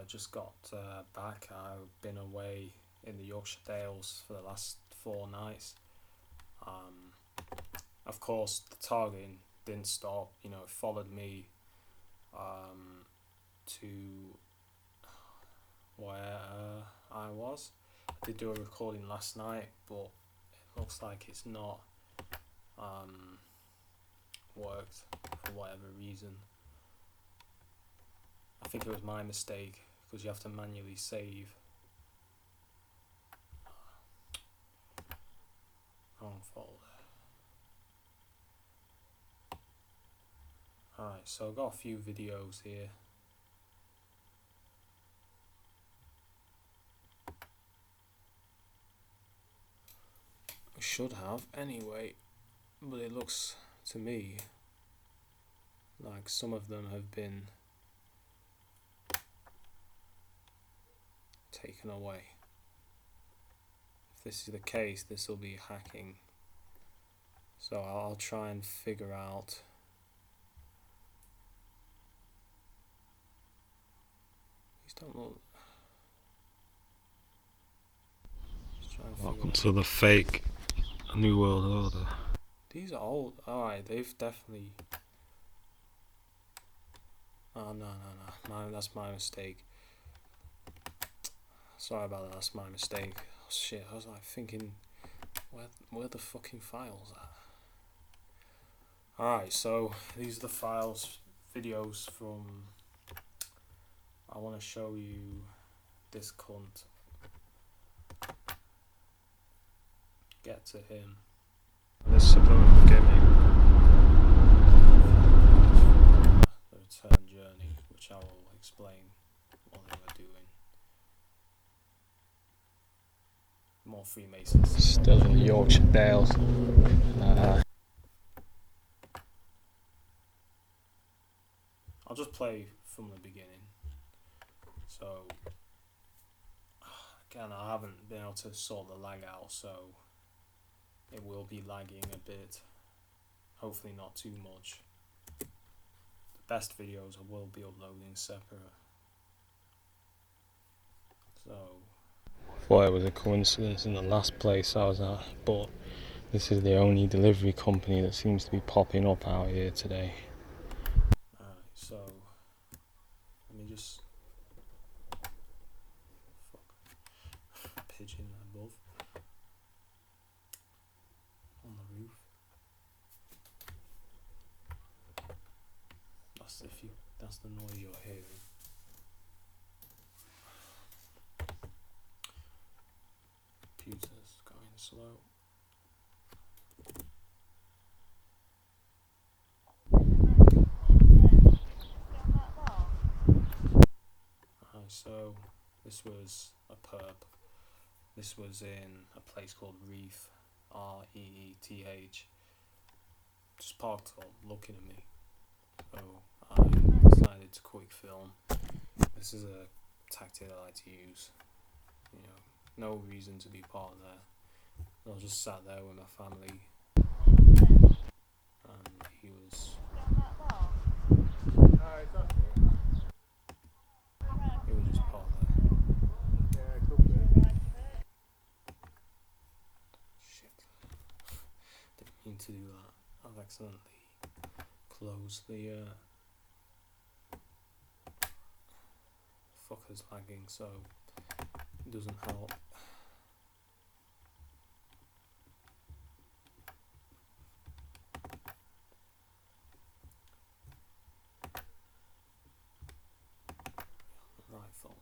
just got back. I've been away in the Yorkshire Dales for the last 4 nights. Of course, the targeting didn't stop. It followed me to where I was. I did do a recording last night, but it looks like it's not worked for whatever reason. I think it was my mistake because you have to manually save. Wrong folder. Alright, so I've got a few videos here. I should have anyway, but it looks to me like some of them have been taken away. If this is the case, this will be hacking. So I'll try and figure out these don't look. Welcome to the fake New World Order. These are old. Alright, they've definitely. Oh no, that's my mistake. Sorry about that, that's my mistake. Oh shit, I was like thinking, where the fucking files at? Alright, so these are the files, videos from. I want to show you this cunt. Get to him. This subliminal gimmick. The return journey, which I will explain what they were doing. More Freemasons. Still in the Yorkshire Dales. I'll just play from the beginning. So, again, I haven't been able to sort the lag out, so it will be lagging a bit. Hopefully not too much. The best videos I will be uploading separate. So, I thought it was a coincidence in the last place I was at, but this is the only delivery company that seems to be popping up out here today. Alright, so let me just pigeon above on the roof. That's the noise you're hearing. Computer's going slow. So this was a perp. This was in a place called Reeth, R-E-E-T-H. Just parked up, looking at me. So I decided to quick film. This is a tactic I like to use. No reason to be part of there. I just sat there with my family, and he was. He was just part there. Shit. Didn't mean to do that. I've accidentally closed the fucker's lagging, so it doesn't help. Right folder.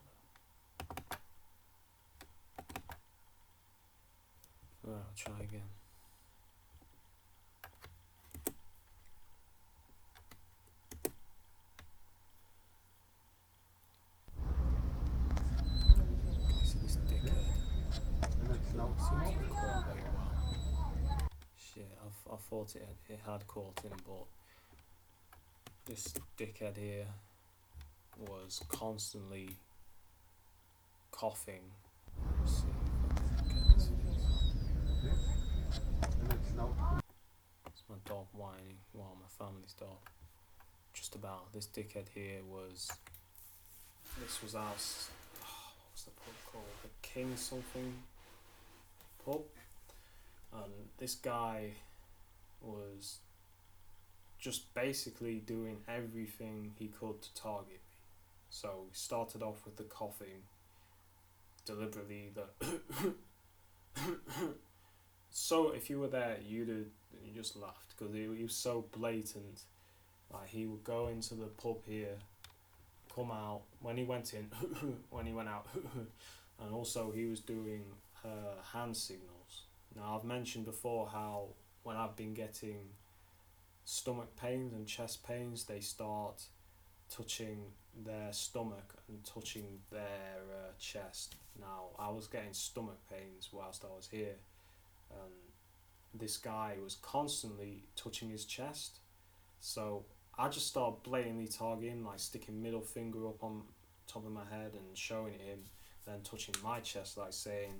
Right, I'll try again. Shit, I thought it had caught him, but this dickhead here was constantly coughing. Let's see if I can get this. It's my dog whining. Well, my family's dog. Just about. This dickhead here was This was our, what's the pub called? The King something pub. And this guy was just basically doing everything he could to target me. So we started off with the coughing, deliberately so if you were there, you just laughed because he was so blatant. Like he would go into the pub here, come out when he went in, when he went out, and also he was doing hand signals. Now I've mentioned before how when I've been getting stomach pains and chest pains, they start touching their stomach and touching their chest. Now I was getting stomach pains whilst I was here, and this guy was constantly touching his chest. So I just started blatantly targeting, like sticking middle finger up on top of my head and showing it him, then touching my chest, like saying,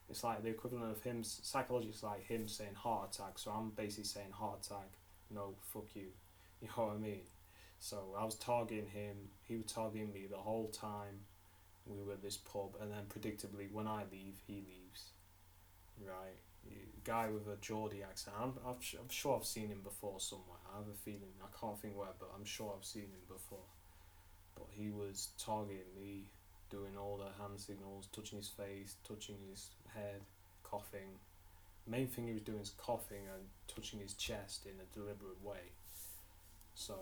it's like the equivalent of him, psychology is like him saying heart attack, so I'm basically saying heart attack, no, fuck you, you know what I mean? So I was targeting him, he was targeting me the whole time we were at this pub, and then predictably when I leave, he leaves, right? Guy with a Geordie accent. I'm sure I've seen him before somewhere. I have a feeling, I can't think where, but I'm sure I've seen him before. But he was targeting me, doing all the hand signals, touching his face, touching his head, coughing. Main thing he was doing is coughing and touching his chest in a deliberate way. So,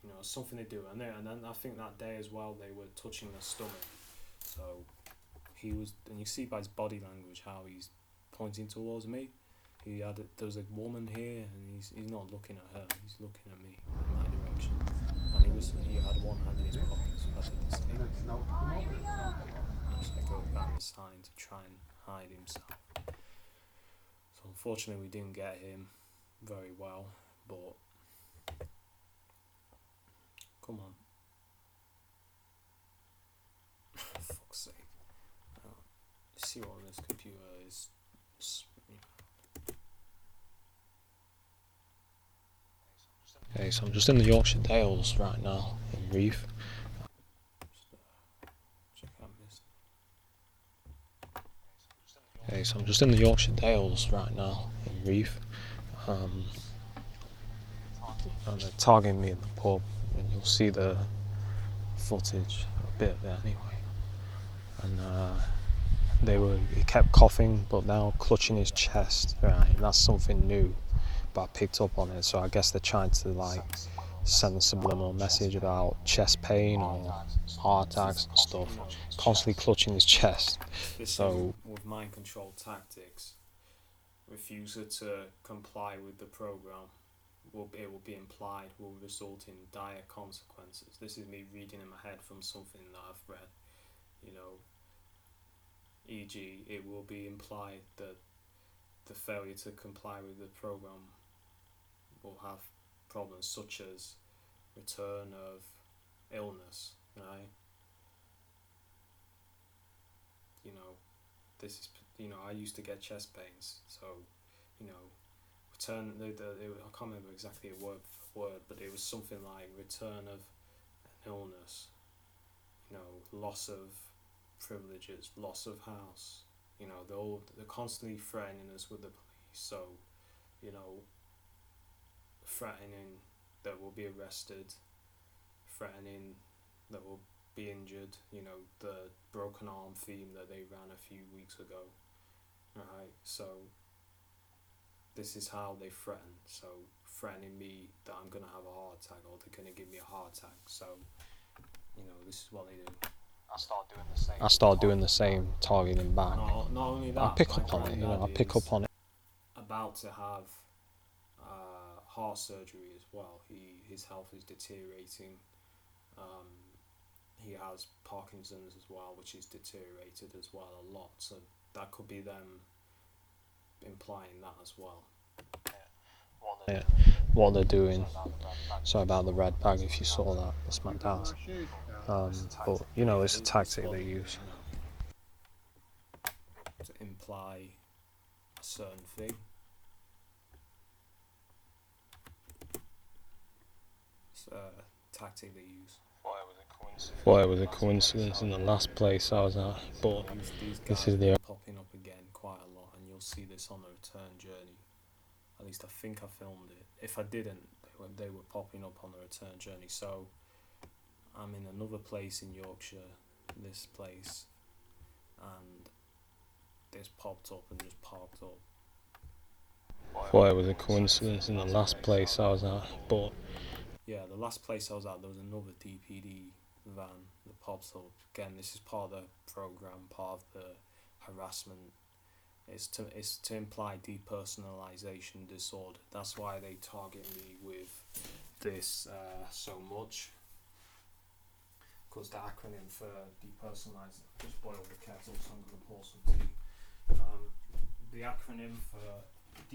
you know, something to do. And then I think that day as well, they were touching the stomach. So he was, and you see by his body language how he's pointing towards me. There was a woman here, and he's not looking at her. He's looking at me in my direction. And he had one hand in his pocket, so I did the same. Just like going behind the sign to try and hide himself. So unfortunately, we didn't get him very well. But come on, for fuck's sake! See what this computer is. Okay, so I'm just in the Yorkshire Dales right now in Reef. Check out this. Okay, so I'm just in the Yorkshire Dales right now in Reef. And they're targeting me in the pub, and you'll see the footage, a bit of it anyway. And he kept coughing, but now clutching his chest. Right, that's something new. But I picked up on it, so I guess they're trying to like send a subliminal message about chest pain or heart attacks and stuff. Constantly clutching his chest. So with mind control tactics, refusal to comply with the program it will be implied will result in dire consequences. This is me reading in my head from something that I've read. You know, e.g., it will be implied that the failure to comply with the program will have problems such as return of illness, right? You know, this is, you know, I used to get chest pains, so, you know, return, I can't remember exactly a word for word, but it was something like return of an illness, you know, loss of privileges, loss of house, you know, they're constantly threatening us with the police, so, you know, threatening that we'll be arrested, threatening that we'll be injured, you know, the broken arm theme that they ran a few weeks ago, right? So this is how they threaten, so threatening me that I'm going to have a heart attack or they're going to give me a heart attack, so, you know, this is what they do. I start doing the same, targeting back. Not only that, I pick up on it, you know, I pick up on it. About to have heart surgery as well. His health is deteriorating. He has Parkinson's as well, which is deteriorated as well a lot. So that could be them implying that as well. Yeah, what they're doing. Sorry about the red bag if you saw that. That's my dad. But you know, it's a tactic they use to imply a certain thing. It's a tactic they use. Thought it was a coincidence in the last place I was at, but These this guys is the are popping up again quite a lot, and you'll see this on the return journey. At least I think I filmed it. If I didn't, they were popping up on the return journey. So I'm in another place in Yorkshire, this place, and this popped up and just parked up. Thought it was a coincidence in the last place I was at, but Yeah, the last place I was at, there was another DPD van that pops up. Again, this is part of the program, part of the harassment. It's to imply depersonalization disorder. That's why they target me with this so much. Because the acronym for depersonalize, just boil the kettle, so I'm going to pour some tea. The acronym for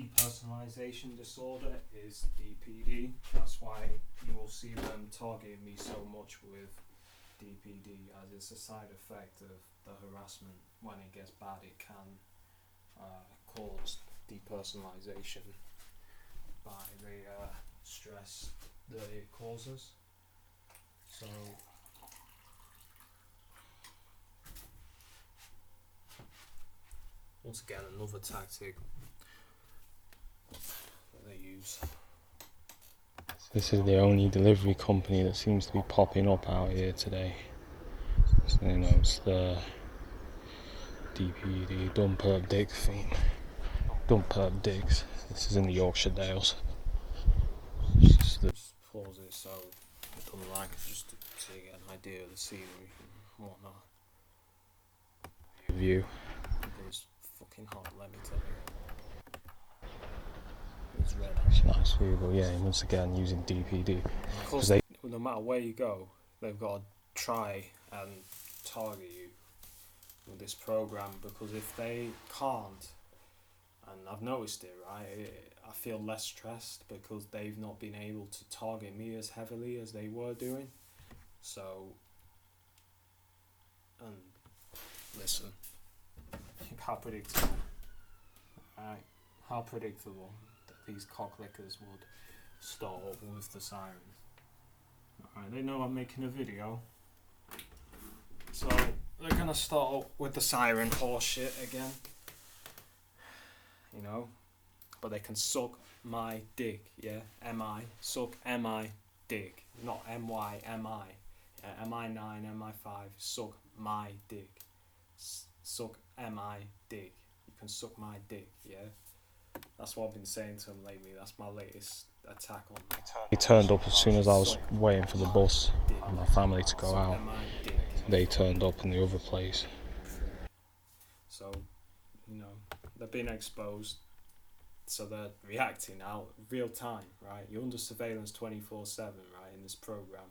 depersonalization disorder is DPD. That's why you will see them targeting me so much with DPD, as it's a side effect of the harassment. When it gets bad, it can cause depersonalization by the stress that it causes. So once again, another tactic that they use. this is the only delivery company that seems to be popping up out here today. So, you know, it's the DPD Dunperp Dicks theme. Dunperp Dicks. This is in the Yorkshire Dales. Just pause it so it doesn't like it, just to get an idea of the scenery and whatnot. View. It's fucking hot, let me tell you. It's red. It's a nice view, but yeah, once again using DPD. Of course, no matter where you go, they've got to try and target you with this program, because if they can't, and I've noticed it, right, I feel less stressed because they've not been able to target me as heavily as they were doing. So, and listen, how predictable, right? How predictable that these cocklickers would start up with the sirens. Alright, they know I'm making a video, so they're gonna start up with the siren horse shit again. You know, but they can suck my dick, yeah? M-I, suck M-I dick, not M-Y, M-I. Yeah, M-I-9, M-I-5, suck my dick. Suck M-I dick. You can suck my dick, yeah? That's what I've been saying to them lately. That's my latest attack on them. He turned up as soon as I was waiting for the bus and my family to go out. They turned up in the other place. So, you know, they're being exposed, so they're reacting now real time, right? You're under surveillance 24/7, right, in this program.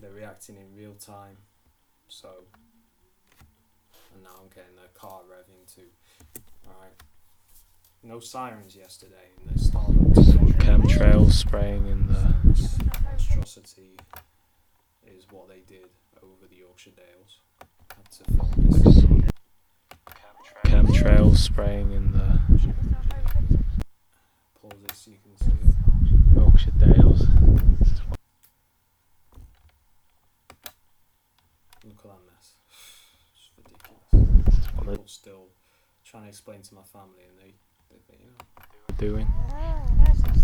They're reacting in real time. So, and now I'm getting their car revving too. Alright. No sirens yesterday, and they started Chemtrails spraying in the monstrosity is what they did over the Yorkshire Dales. Had to film this. chemtrails spraying in the Pause it so you can see it. Yorkshire Dales. Look at that mess. It's ridiculous. People still trying to explain to my family, and they you know, Doing.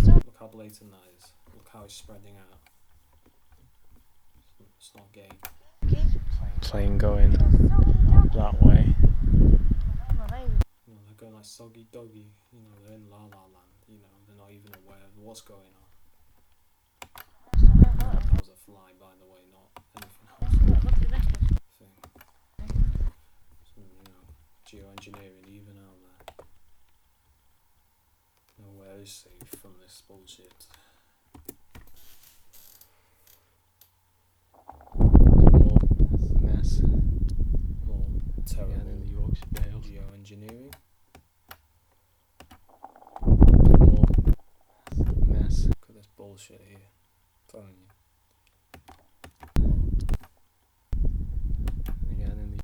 look how blatant that is. Look how it's spreading out. It's not gay. Plane going that way. You know, they're going like soggy doggy. You know, they're in La La Land. You know, they're not even aware of what's going on. That was a fly, by the way, not anything else. Thing. So, you know, geoengineering even out there. Nowhere is safe from this bullshit. More mess. More terrible Again in the Yorkshire Dales. geoengineering. More mess. Look at this bullshit here. I'm telling you. Again in the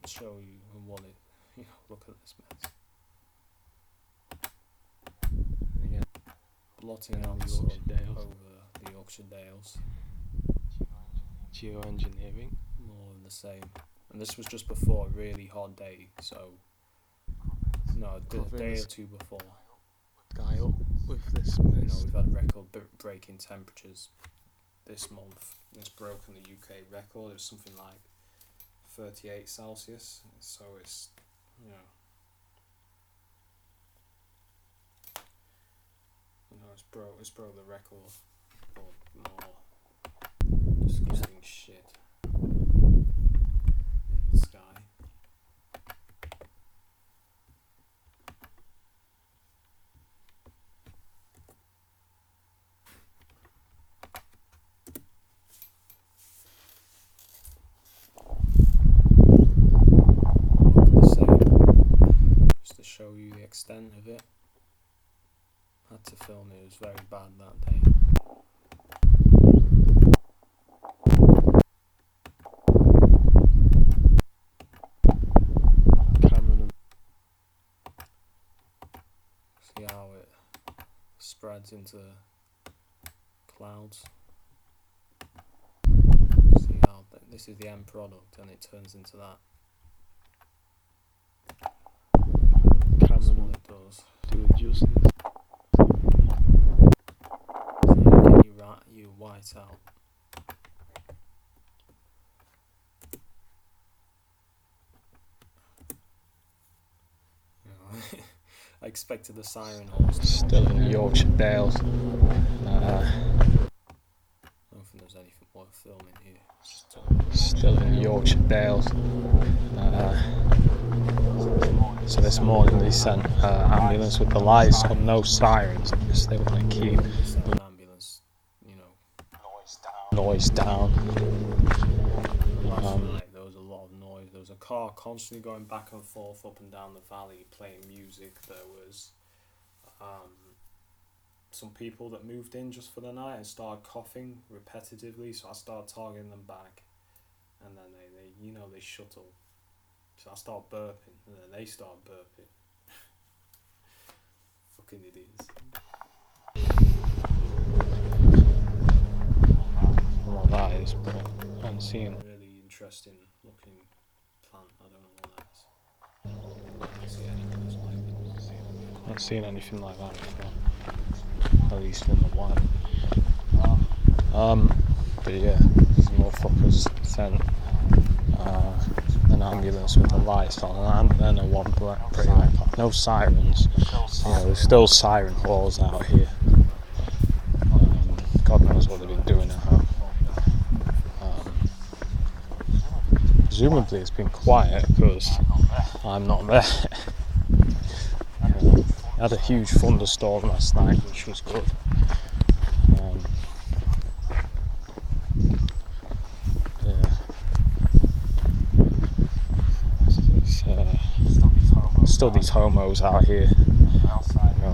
Just show you what it. You know, look at this mess. again Blotting out the the Yorkshire sun Dales. over the Yorkshire Dales. Geoengineering. More of the same. And this was just before a really hot day, so no, a day or two before. Guy up with this You know, mist. we've had record-breaking temperatures this month. It's broken the UK record. It's something like 38 Celsius. So it's, it's broke the record for more disgusting shit in the sky. Just to show you the extent of it. Had to film it. It was very bad that day. Cameron. See how it spreads into clouds. See how this is the end product, and it turns into that. That's what it does. Do it justice. So you white out. I expected the siren horse. Still in the Yorkshire Dales. I don't think there's anything worth filming here. It's just Still in the Yorkshire Dales. So this morning they sent ambulance with the lights on, no sirens, because they want to keep an ambulance, noise down. Last night there was a lot of noise. There was a car constantly going back and forth up and down the valley playing music. There was some people that moved in just for the night and started coughing repetitively, so I started targeting them back, and then they shut up. So I start burping, and then they start burping. Fucking idiots. What that is, but I'm seeing Really interesting looking plant. I don't know what that is. I don't see anything that's like it. not seeing anything like that before, at least in the wild. But yeah, these motherfuckers sent an ambulance with the lights on, and then a one pretty like no sirens. There's still siren halls out here. God knows what they've been doing at home. Presumably it's been quiet because I'm not there. I had a huge thunderstorm last night, which was good. Still these homos out here.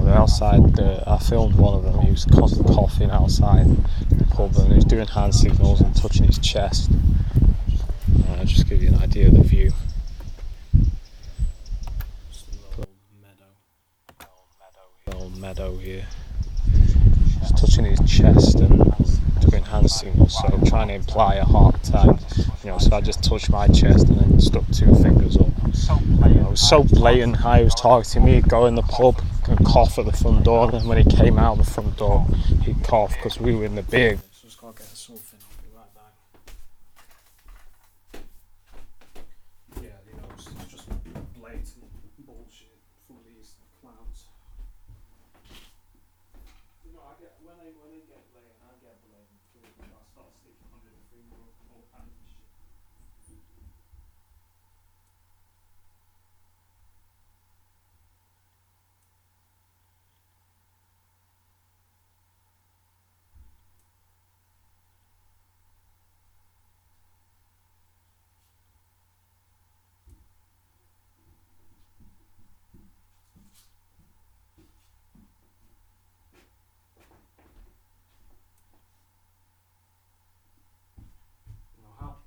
They're outside. I filmed one of them. He was constantly coughing outside the pub, and he was doing hand signals and touching his chest. Just give you an idea of the view. Old meadow here. Just touching his chest and doing hand signals, so trying to imply a heart attack. So I just touched my chest and then stuck two fingers up. It was so blatant how he was targeting me. He'd go in the pub and cough at the front door, and then when he came out the front door, he'd cough because we were in the big. Just gotta get something. I'll be right back. Yeah, it's just blatant bullshit from these clowns. I get when they get blatant, I get blatant too. I start sticking under the finger up and all kinds of shit.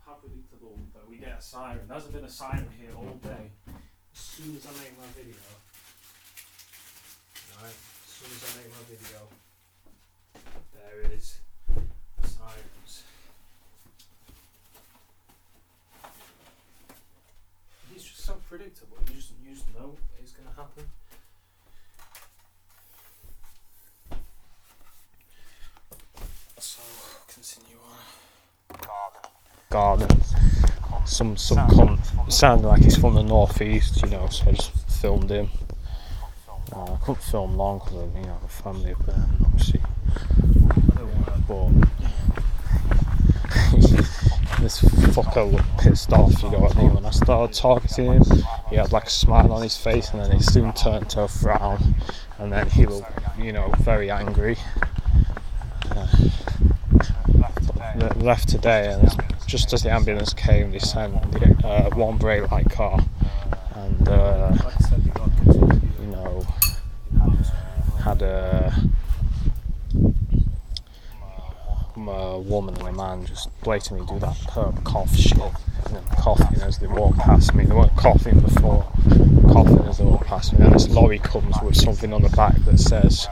How predictable that we get a siren. There hasn't been a siren here all day. As soon as I make my video, there it is. So, continue on. Garden. Some cunt sounded like he's from the northeast, you know, so I just filmed him. I couldn't film long because I have a family up there, obviously. But this fucker looked pissed off, you know what I mean? When I started talking to him, he had like a smile on his face, and then he soon turned to a frown, and then he looked, very angry. Left today, and just as the ambulance came, they sent one brake light car, and had a woman and a man just blatantly do that perp cough shit, coughing as they walk past me. They weren't coughing before, coughing as they walk past me. Then this lorry comes with something on the back that says,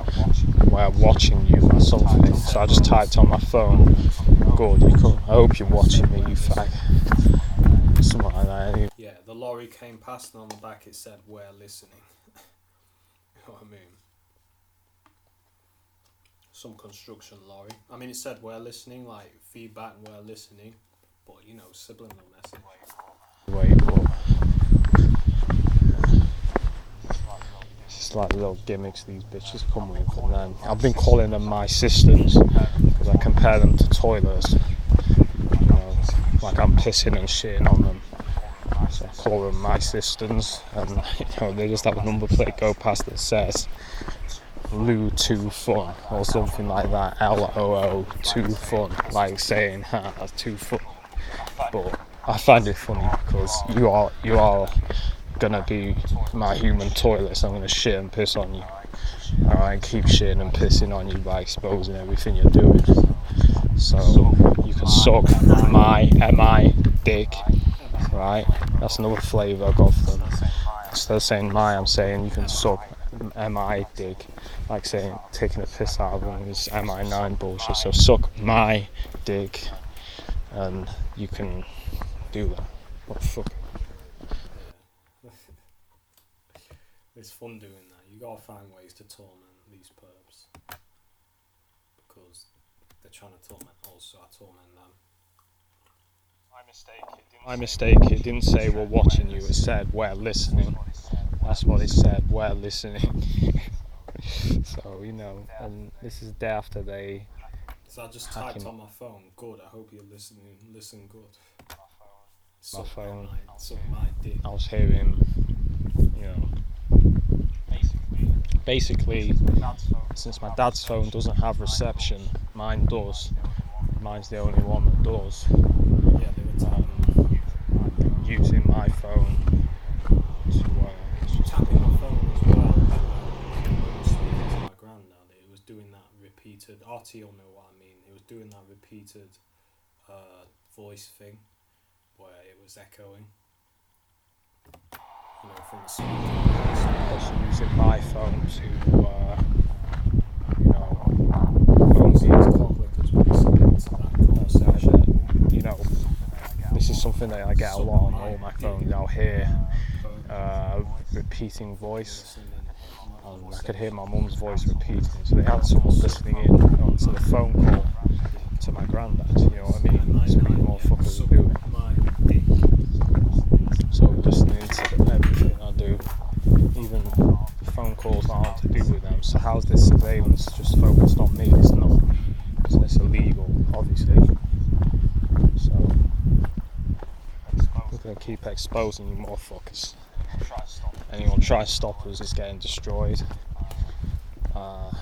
"We're watching you," or something. So I just typed on my phone, "Good, I hope you're watching me, you fag." Something like that. Yeah, the lorry came past, and on the back it said, "We're listening." You know what I mean? Some construction lorry. I mean, it said "We're listening," like feedback, "We're listening," but subliminal message. It's like little gimmicks these bitches come with, and then I've been calling them my cisterns because I compare them to toilets. Like I'm pissing and shitting on them. So I call them my cisterns, and they just have a number plate go past that says Loo 2 fun or something like that, LOO 2 fun, like saying that's 2 fun. But I find it funny because you are gonna be my human toilet, so I'm gonna shit and piss on you. Alright, keep shitting and pissing on you by exposing everything you're doing. So you can suck my MI dick, right? That's another flavour I got from them. Instead of saying my, I'm saying you can suck MI dick, like saying taking a piss out of them is MI9 bullshit. So suck my dick, and you can do that. What the fuck? It's fun doing that. You gotta find ways to torment these perps because they're trying to torment us, so I torment them. My mistake. It didn't say we're watching you. It said we're listening. That's what it said. We're listening. So and this is day after day. So I just typed on my phone. Good. I hope you're listening. Listen good. My phone. My dick. I was hearing, basically, since my dad's phone doesn't have reception, mine does. Mine's the only one that does. Yeah, they were tapping. Using my phone to tapping my phone as well. I was speaking to my granddad. It was doing that repeated. RT will know what I mean. It was doing that repeated voice thing where it was echoing. From the speaker. Also using my phone to this is something that I get a lot on all my phones. I'll hear repeating voice, and I could hear my mum's voice repeating, so they had someone listening in onto the phone call to my granddad, you know what I mean? So many more fuckers are doing. So listening to everything I do, even phone calls aren't to do with them, so how's this surveillance just focused on me? It's not, so it's illegal, obviously. So we're going to keep exposing you motherfuckers. Anyone try to stop us is getting destroyed. I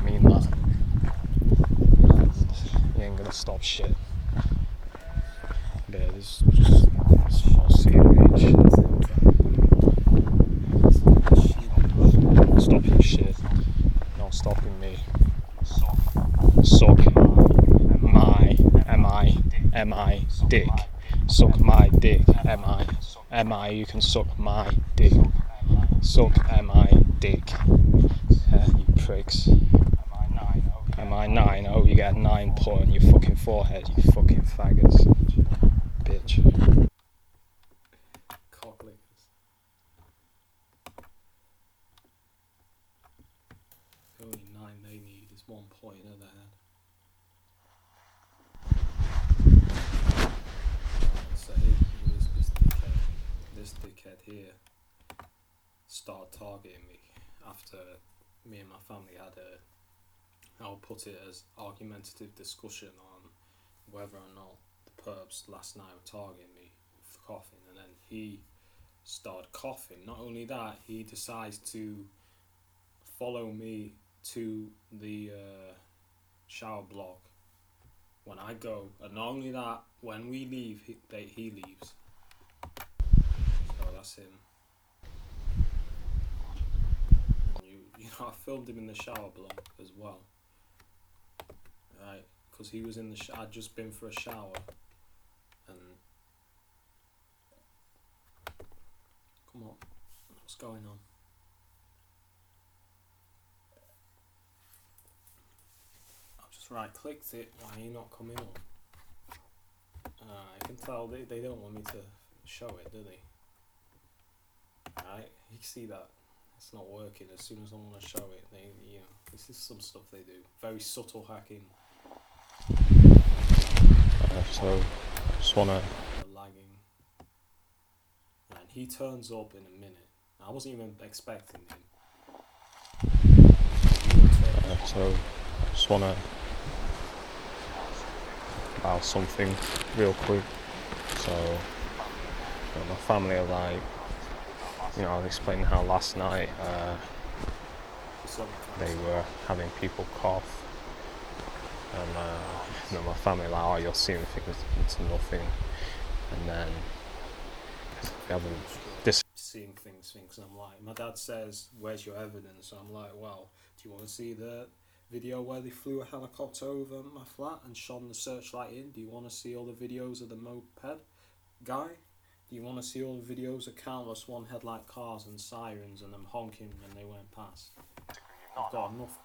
mean that. And you ain't going to stop shit. Yeah, there's just some more sewerage. Stopping shit, not stopping me. Suck my dick. Suck my dick, mi. You can suck my dick. Suck my dick. You pricks. Mi9. Oh, you get a 9 put on your fucking forehead, you fucking faggots. Bitch. Cocklickers. The only 9 they need is one point at the head. So here was this dickhead here started targeting me after me and my family had I'll put it as argumentative discussion on whether or not the perps last night were targeting me for coughing, and then he started coughing. Not only that, he decides to follow me to the shower block when I go, and not only that, when we leave, he leaves. So that's him. And you know, I filmed him in the shower block as well, right? Because he was in the I'd just been for a shower, and come on, what's going on? I've just right clicked it. Why are you not coming up? I can tell they don't want me to show it, do they? Right, you can see that it's not working. As soon as I want to show it, this is some stuff they do. Very subtle hacking. So just wanna. Lagging. And he turns up in a minute. I wasn't even expecting him. So just wanna about something real quick. So my family are like, I was explaining how last night they were having people cough, and my family like, oh, you're seeing things into nothing, and then they have this seeing things, and I'm like, my dad says, where's your evidence? So I'm like, well, do you want to see the video where they flew a helicopter over my flat and shone the searchlight in? Do you want to see all the videos of the moped guy? Do you want to see all the videos of countless one headlight cars and sirens and them honking when they went past? I've got enough.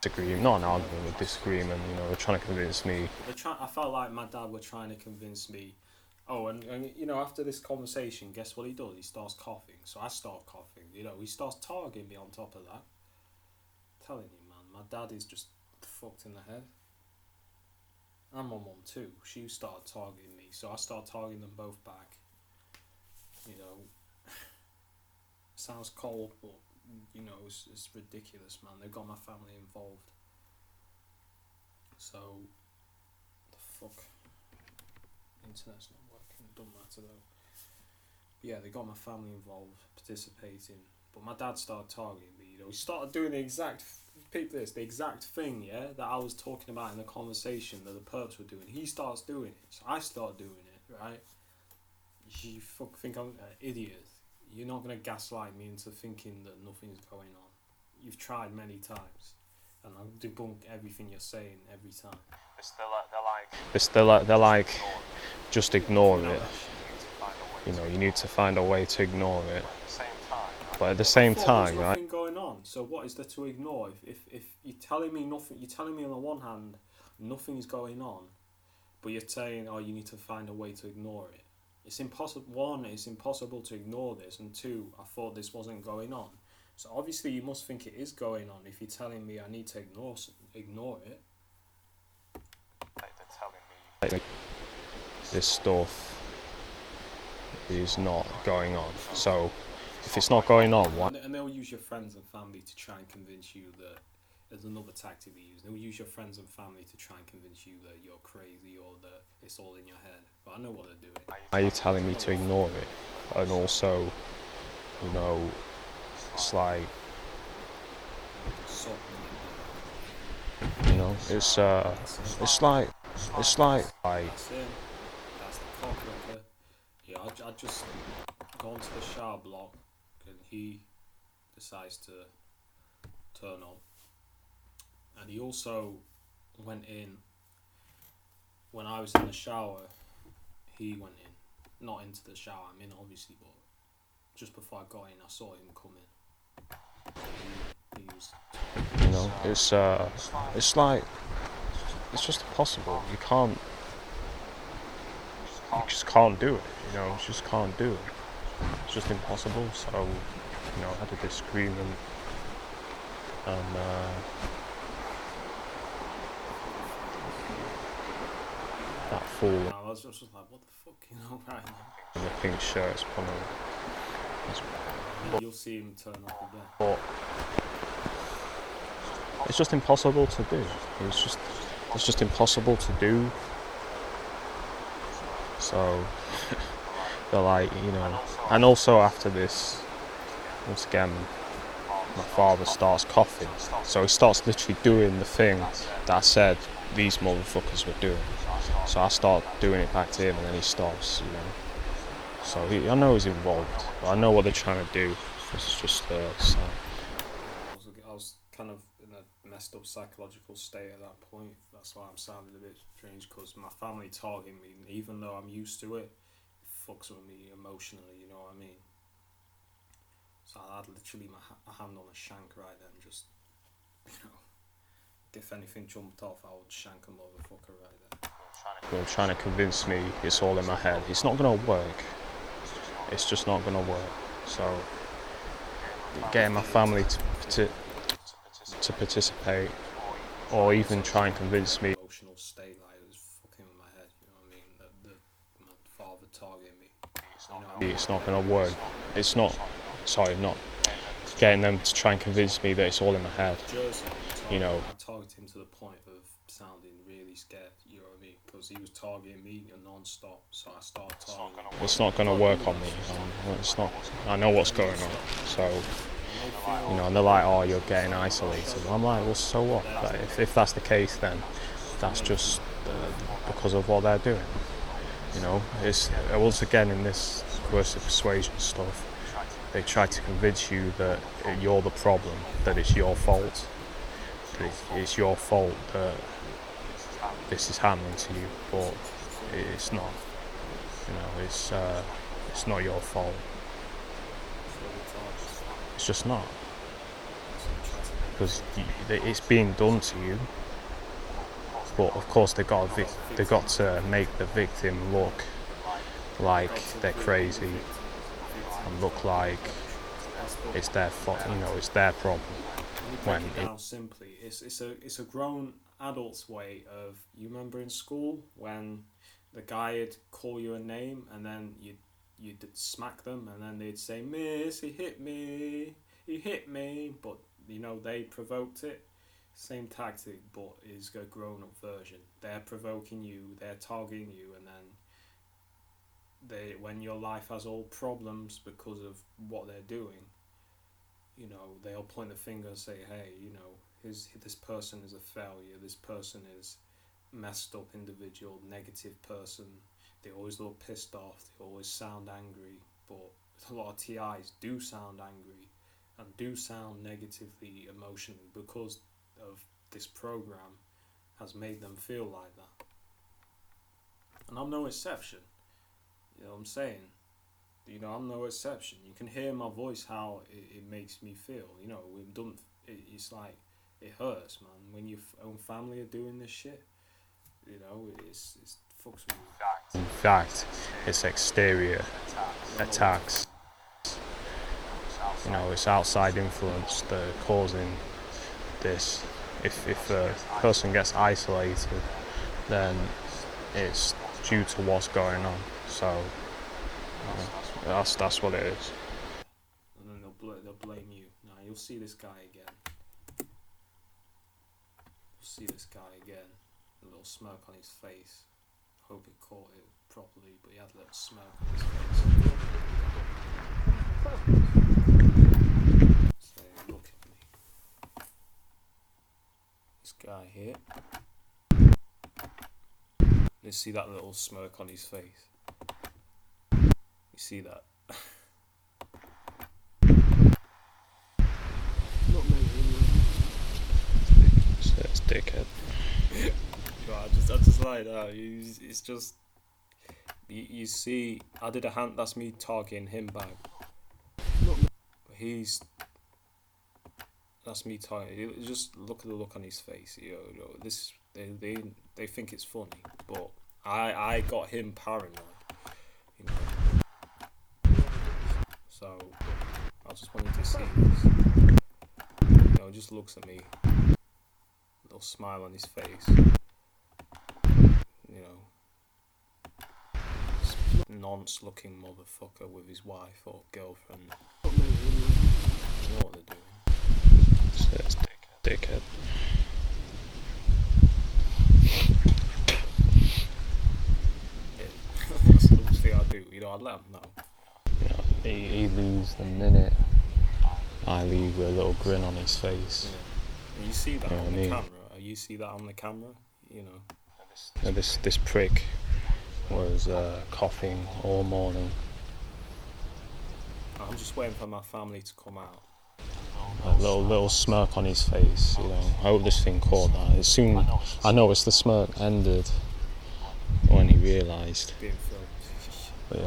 Not an argument, with disagreement. They're trying to convince me. I felt like my dad were trying to convince me. Oh, and after this conversation, guess what he does? He starts coughing. So I start coughing. He starts targeting me on top of that. I'm telling you, man, my dad is just fucked in the head. And my mum too. She started targeting me, so I start targeting them both back. Sounds cold, but it's ridiculous, man. They've got my family involved. So the fuck, internet's not working. Doesn't matter though. But yeah, they got my family involved, participating. But my dad started targeting me. He started doing the exact thing, yeah, that I was talking about in the conversation that the perps were doing. He starts doing it, so I start doing it, right? You think I'm an idiot. You're not going to gaslight me into thinking that nothing's going on. You've tried many times, and I'll debunk everything you're saying every time. They're like, just ignore it. You need to find a way to ignore it. But at the same time, there's nothing going on. So what is there to ignore? If you're telling me nothing, you're telling me on the one hand nothing's going on, but you're saying, oh, you need to find a way to ignore it. It's impossible. One, it's impossible to ignore this, and two, I thought this wasn't going on. So obviously you must think it is going on if you're telling me I need to ignore it. They're telling me this stuff is not going on. So if it's not going on, why? And they'll use your friends and family to try and convince you that. There's another tactic they use. They'll use your friends and family to try and convince you that you're crazy or that it's all in your head. But I know what they're doing. Are you telling me to ignore it? And also, it's like, it's like. That's him. That's the cockroacher. Yeah, I just gone to the shower block and he decides to turn up. And he also went in when I was in the shower. He went in, not into the shower. I'm in obviously, but just before I got in, I saw him come in. He was. It's like, it's just impossible. You just can't do it. You just can't do it. It's just impossible. So, I had a disagreement, and fool And I was just like, what the fuck, you know, right now. in the pink shirts put on. And you'll see him turn up again. But it's just impossible to do. It's just impossible to do. So they're like, you know, and also after this, once again, my father starts coughing. So he starts literally doing the thing that I said these motherfuckers were doing. So I start doing it back to him, and then he stops, you know. So I know he's involved. But I know what they're trying to do. It's just so. I was kind of in a messed up psychological state at that point. That's why I'm sounding a bit strange, because my family targeting me, even though I'm used to it, it fucks with me emotionally, you know what I mean? So I had literally my hand on a shank right then, just, you know, if anything jumped off, I would shank a motherfucker right there. They're trying to convince me it's all in my head. It's not going to work. It's just not going to work. So getting my family to participate, or even try and convince me. Emotional state, like, it was fucking with my head, you know what I mean? My father targeting me. You know, It's not going to work. It's not. Sorry, not getting them to try and convince me that it's all in my head. Jersey, You know. I targeted him to the point of sounding really scared, you know what I mean? Because he was targeting me non-stop, so I started targeting him. It's not going to work on me. It's not. I know what's going on. So, you know, and they're like, "Oh, you're getting isolated." And I'm like, "Well, so what? Like, if that's the case, then that's just because of what they're doing." You know, it's once again in this coercive persuasion stuff. They try to convince you that you're the problem, that it's your fault, that it's your fault that this is happening to you, but it's not. You know, it's not your fault. It's just not, because it's being done to you. But of course, they've got to make the victim look like they're crazy and look like it's their fault. You know, it's their problem. When it down simply, it's a grown adult's way of, you remember in school when the guy would call you a name and then you'd smack them and then they'd say, "Miss, he hit me," but you know, they provoked it. Same tactic, but is a grown-up version. They're provoking you, they're targeting you, and then when your life has all problems because of what they're doing, you know, they'll point the finger and say, "Hey, you know, this person is a failure, this person is messed up individual, negative person, they always look pissed off, they always sound angry," but a lot of TIs do sound angry and do sound negatively emotionally because of this program has made them feel like that. And I'm no exception. You know what I'm saying? You know, I'm no exception. You can hear my voice how it makes me feel. You know, we've done. It's like, it hurts, man. When your own family are doing this shit, you know, it's fucks with you. In fact, it's exterior attacks. You know, it's outside influence that are causing this. If a person gets isolated, then it's due to what's going on. So that's what it is. And then they'll blame you. Now you'll see this guy again. A little smirk on his face. Hope it caught it properly, but he had a little smirk on his face. So look at me. This guy here. You see that little smirk on his face? You see that? It's dickhead. I just like that. It's just you see. I did a hand. That's me targeting him back. That's me targeting. Just look at the look on his face. You know, this they think it's funny, but I got him paranoid. You know. So I just wanted to see this. You know, just looks at me. Little smile on his face. You know, nonce-looking motherfucker with his wife or girlfriend. You know what they're doing. It's dickhead. Yeah. That's the thing I do. You know, I let him know. You know, he leaves the minute I leave with a little grin on his face. Yeah. And you see that on the camera. You see that on the camera. You know. This prick was coughing all morning. I'm just waiting for my family to come out. A little smirk on his face, you know. I hope this thing caught that. As soon, I noticed the smirk ended when he realised. Being filmed. But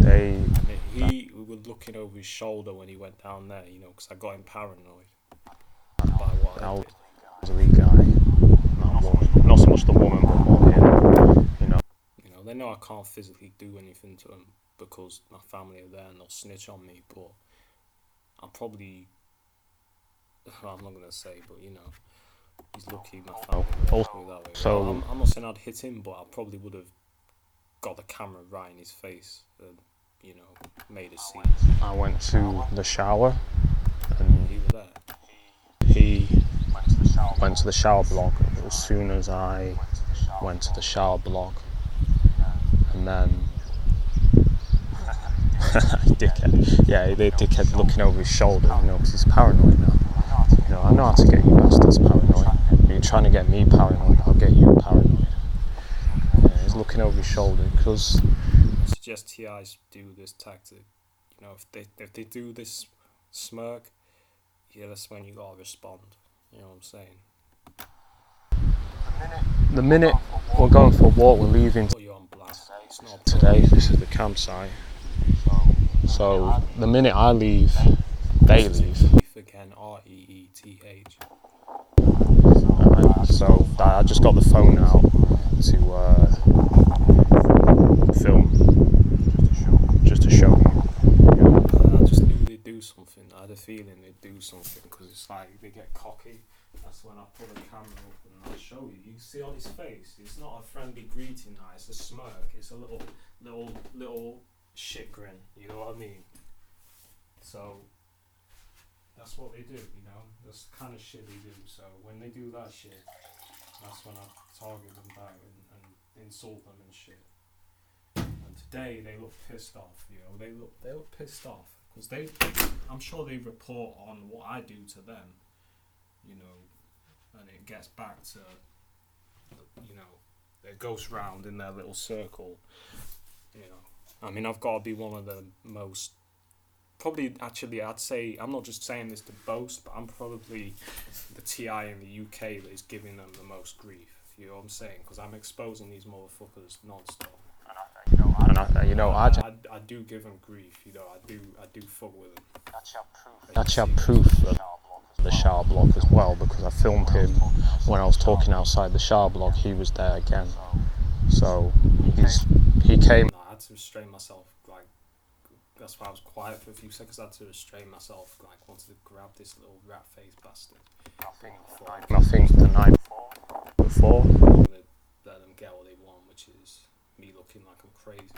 yeah, he was looking over his shoulder when he went down there, you know, because I got him paranoid by what I did. Was a lead guy, not woman. Not so much the woman, but more him. You know. You know, they know I can't physically do anything to them because my family are there and they'll snitch on me. But I'm probably, I'm not gonna say, but you know, he's lucky my family. That way. So I'm not saying I'd hit him, but I probably would have got the camera right in his face and, you know, made a scene. I went to the shower and He was there. he went to the shower block as soon as I went to the shower block, and then dickhead, yeah, the dickhead looking over his shoulder, you know, because he's paranoid now. You know, I know how to get you bastards paranoid. You're trying to get me paranoid, I'll get you paranoid. Yeah, he's looking over his shoulder because I suggest TIs do this tactic. You know, if they do this smirk, yeah, that's when you gotta respond. You know what I'm saying? the minute we're going for a walk, we're leaving Put you on blast. It's not today. This is the campsite. So the minute I leave, they leave. Reeth again, REETH. So I just got the phone out to film, just to show you. I just knew they'd do something. I had a feeling they'd do something because it's like they get cocky. That's when I pull the camera up and I'll show you. You can see on his face, it's not a friendly greeting now, it's a smirk. It's a little shit grin, you know what I mean? So that's what they do, you know. That's the kind of shit they do. So when they do that shit, that's when I target them back and insult them and shit. And today they look pissed off, you know. They look pissed off because I'm sure they report on what I do to them, you know, and it gets back to, you know, it goes round in their little circle, you know. I mean, I've got to be one of the most, probably actually I'd say, I'm not just saying this to boast, but I'm probably the TI in the UK that is giving them the most grief, you know what I'm saying, because I'm exposing these motherfuckers non-stop. I do give them grief, you know, I do fuck with them. That's your proof of the shower block as well, because I filmed him when I was talking outside the shower block. He was there again, so he came. I had to restrain myself, like, that's why I was quiet for a few seconds. I had to restrain myself, like, wanted to grab this little rat-faced bastard. I think the night before. I'm gonna let them get what they want, which is me looking like I'm crazy.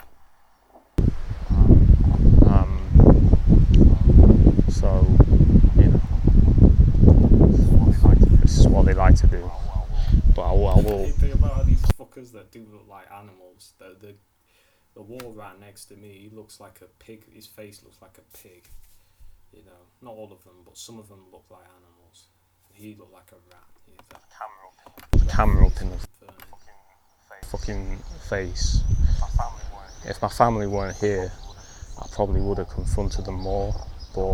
So, you know, this is what they like to do. But I will. The thing about these fuckers that do look like animals, the wall rat next to me, he looks like a pig. His face looks like a pig. You know, not all of them, but some of them look like animals. He looked like a rat. The camera up in the fucking face. If my family weren't here, I probably would have confronted them more, but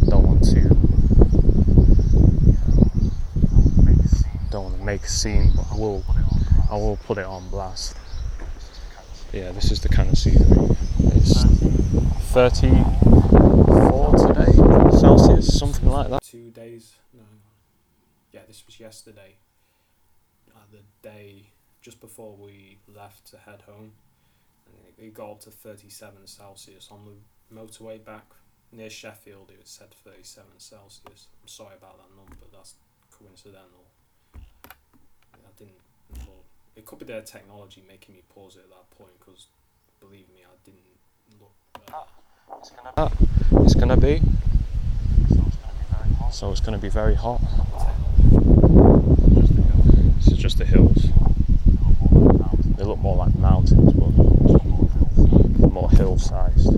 don't want to make a scene, but I will put it on blast. Yeah, this is the kind of season. It's 34 today, Celsius, something like that. 2 days, no. Yeah, this was yesterday. The day just before we left to head home. And it got up to 37 Celsius on the motorway back near Sheffield. It said 37 Celsius. I'm sorry about that number, that's coincidental. I didn't, well, it could be their technology making me pause it at that point, because believe me, I didn't look. It's gonna be. So it's gonna be very hot. This is just the hills. They look more like mountains, but more hill-sized.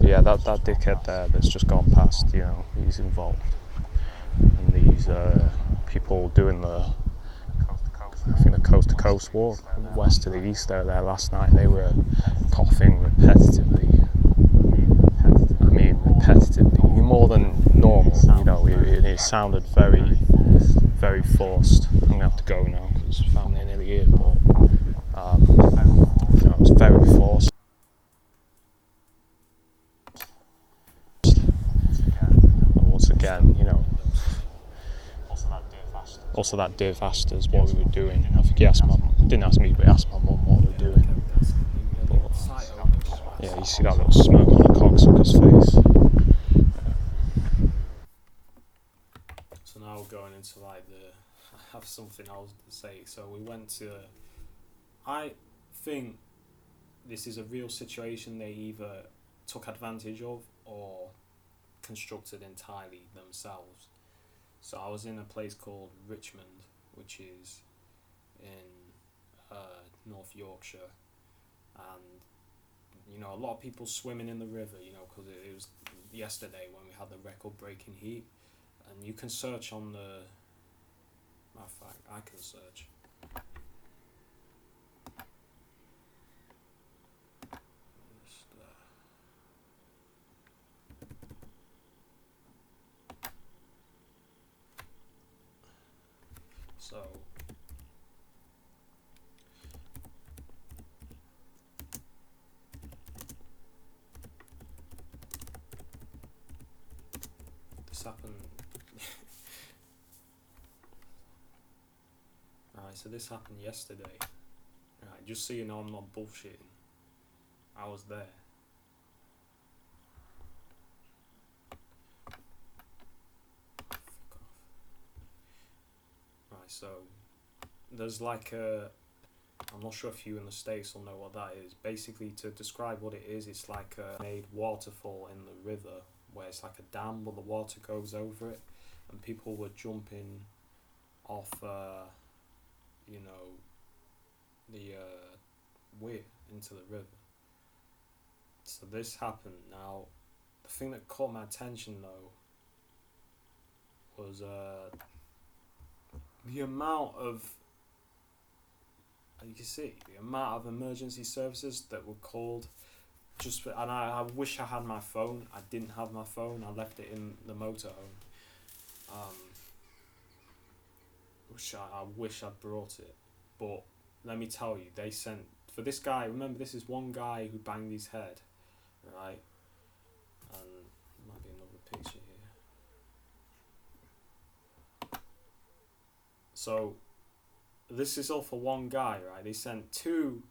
Yeah, that dickhead there that's just gone past, you know, he's involved. And these people doing the coast to coast walk, west to the east there last night, they were coughing repetitively. I mean, repetitively, more than normal, you know, it sounded very, very forced. I'm going to have to go now because family are nearly here, but you know, it was very forced. And once again, you know, also that Dave asked us what we were doing. I think he asked didn't ask me, but he asked my mum what we were doing. But, yeah, you see that little smirk on the cocksucker's face. So now we're going into I have something else to say. So we went to, I think this is a real situation they either took advantage of or constructed entirely themselves. So I was in a place called Richmond, which is in North Yorkshire, and you know, a lot of people swimming in the river, you know, because it was yesterday when we had the record-breaking heat, and you can search on the, matter of fact, I can search. So this happened. Alright, so this happened yesterday. Alright, just so you know I'm not bullshitting. I was there. So there's like I'm not sure if you in the States will know what that is. Basically, to describe what it is, it's like a made waterfall in the river where it's like a dam but the water goes over it, and people were jumping off you know, the weir into the river. So this happened. Now the thing that caught my attention though was the amount of, you can see, the amount of emergency services that were called. And I wish I had my phone. I didn't have my phone. I left it in the motorhome. I wish I'd brought it. But let me tell you, they sent, for this guy, remember this is one guy who banged his head, right? And there might be another picture here. So this is all for one guy, right? They sent 2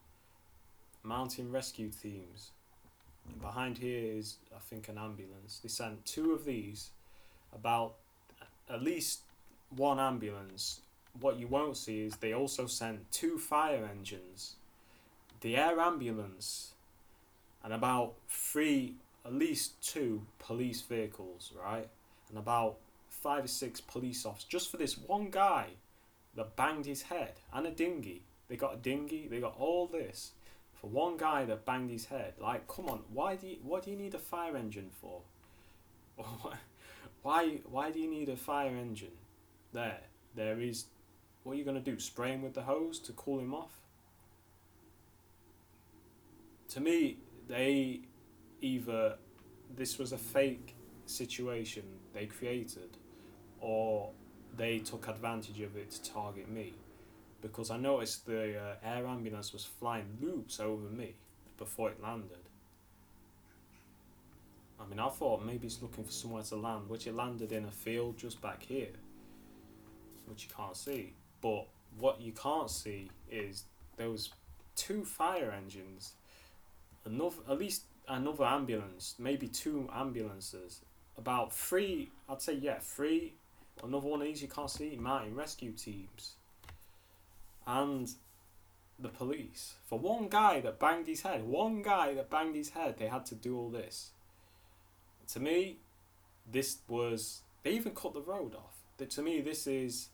mountain rescue teams. And behind here is, I think, an ambulance. They sent 2 of these, about at least 1 ambulance. What you won't see is they also sent 2 fire engines, the air ambulance, and about 3, at least 2 police vehicles, right? And about 5 or 6 police officers, just for this one guy that banged his head, and a dinghy. They got a dinghy, they got all this for one guy that banged his head. Like, come on, what do you need a fire engine for? Why do you need a fire engine? There is, what are you going to do, spray him with the hose to cool him off? To me, either this was a fake situation they created, or they took advantage of it to target me, because I noticed the air ambulance was flying loops over me before it landed. I mean, I thought maybe it's looking for somewhere to land, which it landed in a field just back here, which you can't see. But what you can't see is there was 2 fire engines, at least another ambulance, maybe 2 ambulances, about 3, I'd say, 3, another one of these you can't see, mountain rescue teams. And the police. For one guy that banged his head, they had to do all this. To me, this was... They even cut the road off. To me, this is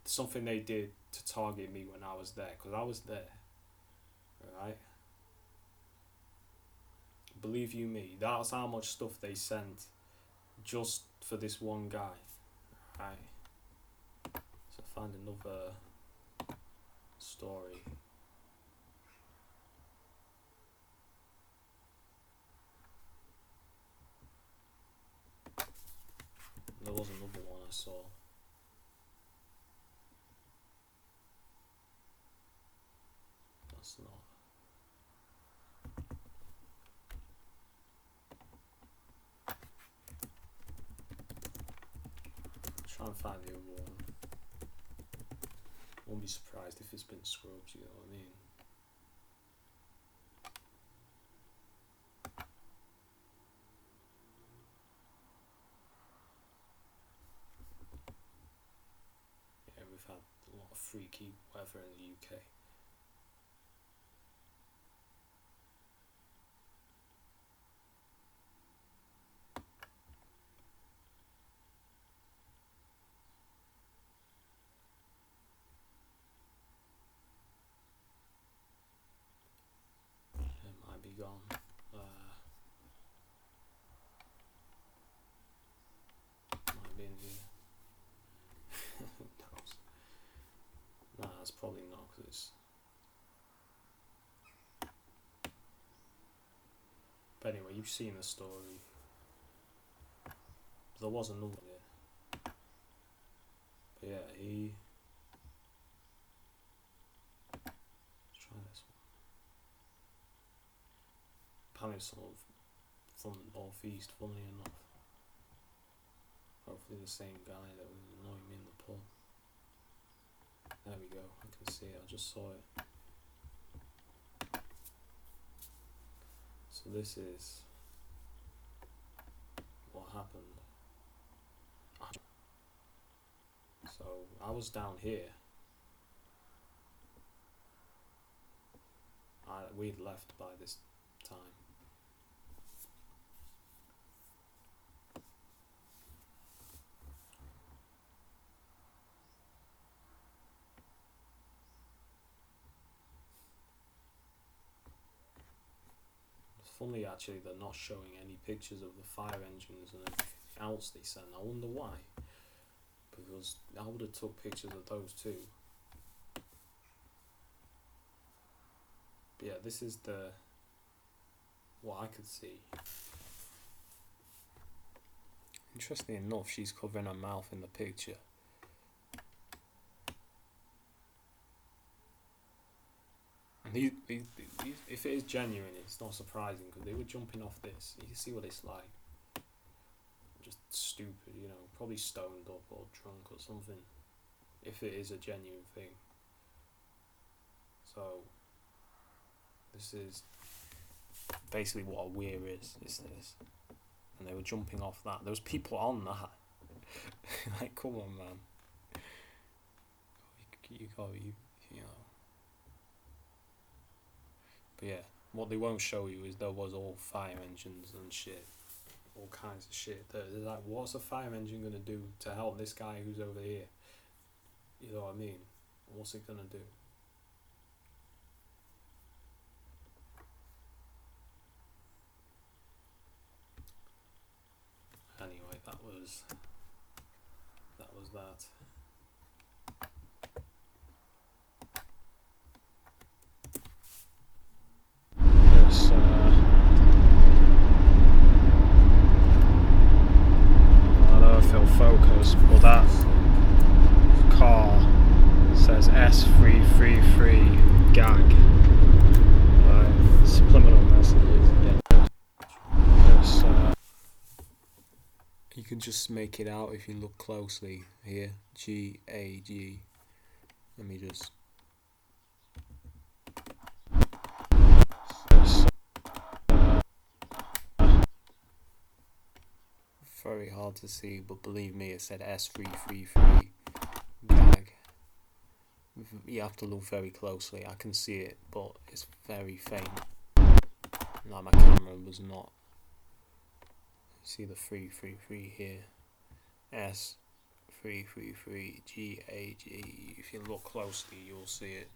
something they did to target me when I was there, because I was there. Right? Believe you me, that's how much stuff they sent just for this one guy. Right? So I find another story. There was another one I saw. That's not. Try and find the other one. Won't be surprised if it's been scrubbed, you know what I mean? Yeah, we've had a lot of freaky weather in the UK. Gone. Might be in here. Who knows? Nah, that's probably not, because it's... But anyway, you've seen the story. There was another one here. But yeah, he... Let's try this one. Apparently sort of from the northeast, funnily enough. Hopefully the same guy that was annoying me in the pub. There we go, I can see it, I just saw it. So this is what happened. So I was down here. We'd left by this time. Funny actually, they're not showing any pictures of the fire engines and everything else they sent. I wonder why. Because I would have took pictures of those too. But yeah, this is what I could see. Interestingly enough, she's covering her mouth in the picture. If it is genuine, it's not surprising, because they were jumping off this. You can see what it's like. Just stupid, you know, probably stoned up or drunk or something. If it is a genuine thing. So, this is basically what a weir is this. And they were jumping off that. There was people on that. Like, come on, man. You know. But yeah, what they won't show you is there was all fire engines and shit, all kinds of shit. They're like, what's a fire engine gonna do to help this guy who's over here? You know what I mean? What's it gonna do? Anyway, that was that. Focus, but that car says S333 gag. Subliminal messages. Yeah. You can just make it out if you look closely here. GAG. Let me just. Very hard to see, but believe me, it said S333 gag. You have to look very closely. I can see it, but it's very faint. Like my camera was not. See the 333 here. S333 GAG. If you look closely, you'll see it.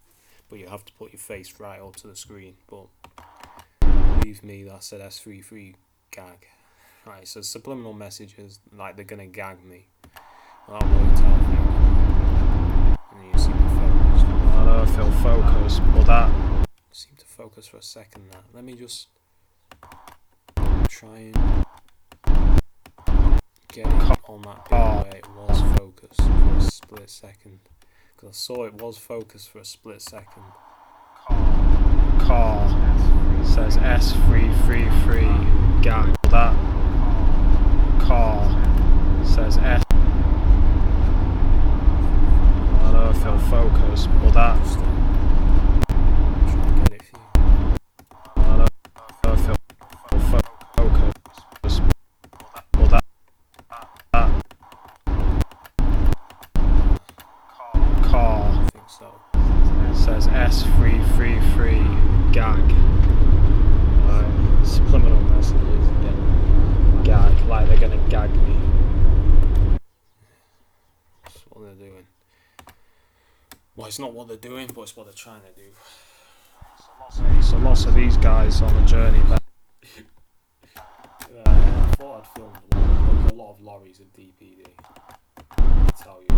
But you have to put your face right up to the screen. But believe me, that said S33 gag. Right, so subliminal messages, like they're gonna gag me. Well, that worked out. And then you see the focus. I know I feel focused, but that seemed to focus for a second there. Let me just try and get it on that bit where it was focused for a split second. Because I saw it was focused for a split second. car says S333 gag. That car says S. I know I feel focused, but that. Try and get it for you. I know I feel focused, but that car I think so. says S333 gag. Subliminal messages again. Gag, like they're gonna gag me. That's what they're doing. Well, it's not what they're doing, but it's what they're trying to do. So lots of these guys on the journey back. I thought I'd filmed a lot of lorries of DPD. I tell you,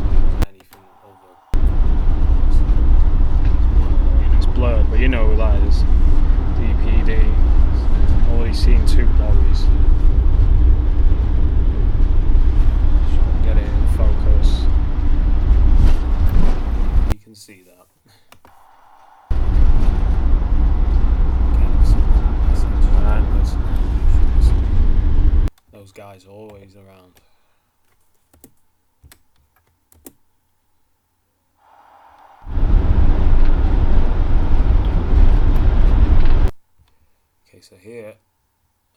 anything other. It's blurred, but you know who that is. DPD. Already seen 2 lorries. Try and get it in focus. You can see that. Those guys are always around. Okay, so here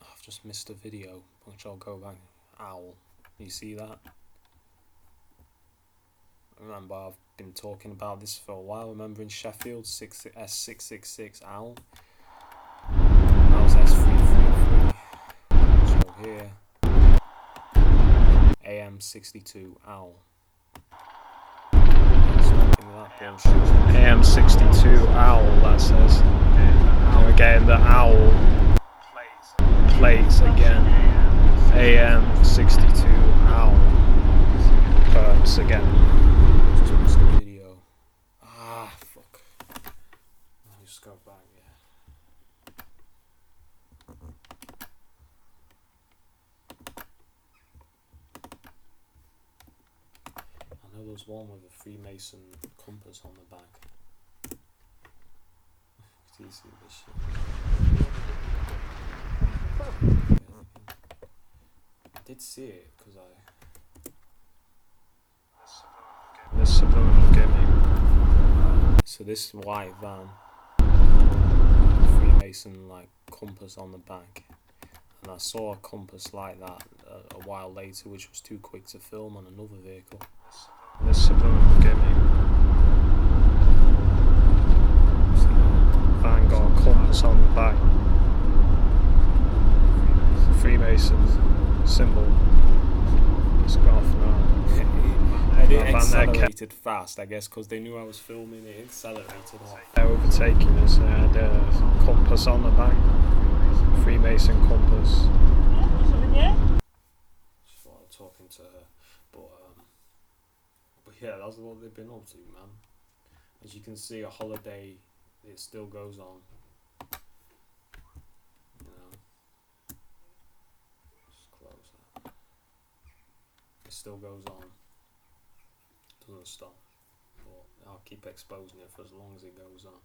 I've just missed a video, which I'll go back. Owl, you see that? Remember, I've been talking about this for a while. Remember in Sheffield, S666 Owl? That was S333. So here, AM62 Owl. AM62 owl, that says. And again, the owl plays again. AM62 owl burps again. Just missed the video. Ah, fuck. I'll just go back, yeah. I know there's one with a Freemason compass on the back. Do you see this shit? I did see it because This subliminal gaming. So this white van, Freemason like compass on the back, and I saw a compass like that a while later, which was too quick to film on another vehicle. This subliminal gaming. Van got a compass on the back. Freemason symbol. It's gone off now. It accelerated fast, I guess, because they knew I was filming. It accelerated off. They're overtaking us. They had a compass on the back. Freemason compass. Just while talking to her, but yeah, that's what they've been up to, man. As you can see, a holiday, it still goes on. You know, just close that. It still goes on. Doesn't stop. But I'll keep exposing it for as long as it goes on.